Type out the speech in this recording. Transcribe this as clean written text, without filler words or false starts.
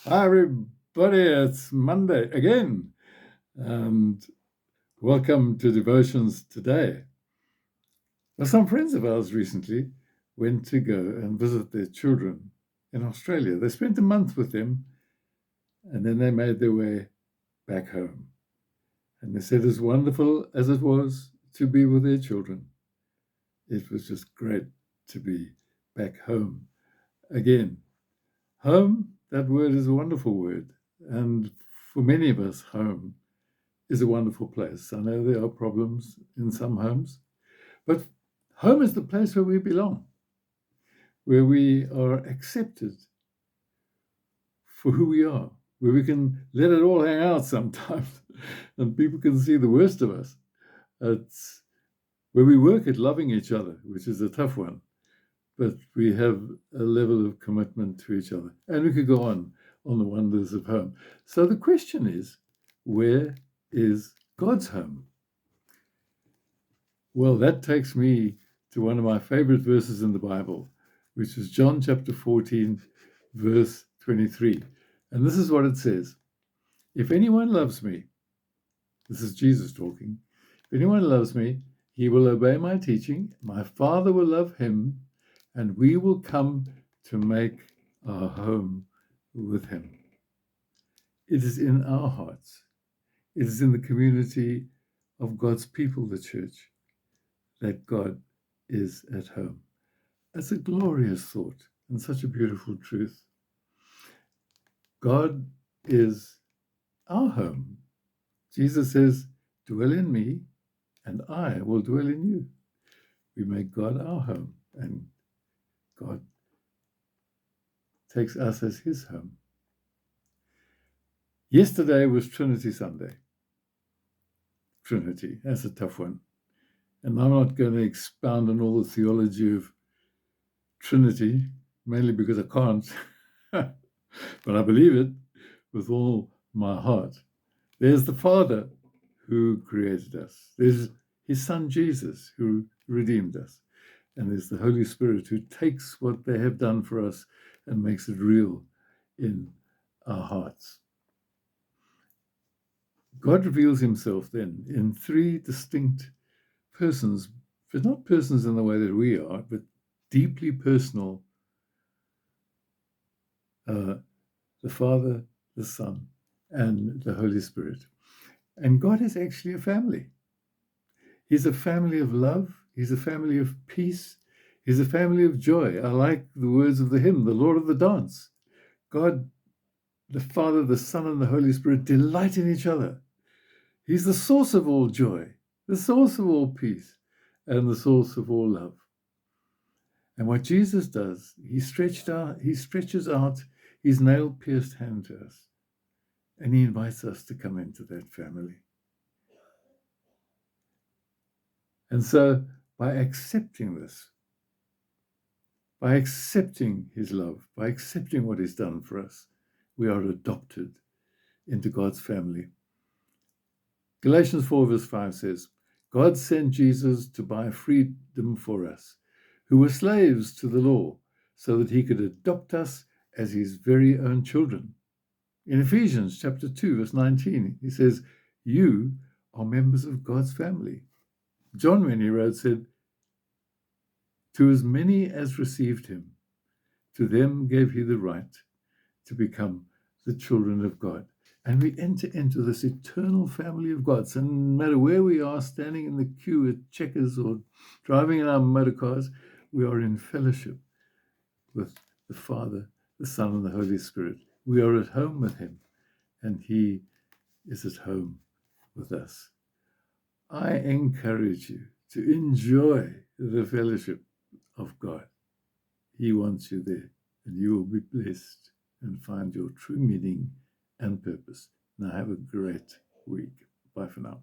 Hi, everybody. It's Monday again, and welcome to Devotions today. Well, some friends of ours recently went to go and visit their children in Australia. They spent a month with them, and then they made their way back home. And they said, as wonderful as it was to be with their children, it was just great to be back home again. Home, that word is a wonderful word. And for many of us, home is a wonderful place. I know there are problems in some homes, but home is the place where we belong, where we are accepted for who we are, where we can let it all hang out sometimes and people can see the worst of us. It's where we work at loving each other, which is a tough one, but we have a level of commitment to each other. And we could go on the wonders of home. So the question is, where is God's home? Well, that takes me to one of my favorite verses in the Bible, which is John chapter 14, verse 23. And this is what it says. If anyone loves me, this is Jesus talking, if anyone loves me, he will obey my teaching. My Father will love him, and we will come to make our home with him. It is in our hearts. It is in the community of God's people, the church, that God is at home. That's a glorious thought and such a beautiful truth. God is our home. Jesus says, dwell in me and I will dwell in you. We make God our home and God takes us as his home. Yesterday was Trinity Sunday. Trinity, that's a tough one. And I'm not going to expound on all the theology of Trinity, mainly because I can't, but I believe it with all my heart. There's the Father who created us. There's his Son Jesus who redeemed us. And there's the Holy Spirit who takes what they have done for us and makes it real in our hearts. God reveals himself then in three distinct persons, but not persons in the way that we are, but deeply personal. The Father, the Son, and the Holy Spirit. And God is actually a family. He's a family of love. He's a family of peace. He's a family of joy. I like the words of the hymn, the Lord of the dance. God, the Father, the Son, and the Holy Spirit delight in each other. He's the source of all joy, the source of all peace, and the source of all love. And what Jesus does, he stretches out his nail-pierced hand to us, and he invites us to come into that family. And so by accepting this, by accepting his love, by accepting what he's done for us, we are adopted into God's family. Galatians 4 verse 5 says, God sent Jesus to buy freedom for us, who were slaves to the law, so that he could adopt us as his very own children. In Ephesians chapter 2 verse 19, he says, you are members of God's family. John, when he wrote, said, to as many as received him, to them gave he the right to become the children of God. And we enter into this eternal family of God. So no matter where we are, standing in the queue at Checkers or driving in our motor cars, we are in fellowship with the Father, the Son, and the Holy Spirit. We are at home with him, and he is at home with us. I encourage you to enjoy the fellowship of God. He wants you there, and you will be blessed and find your true meaning and purpose. Now have a great week. Bye for now.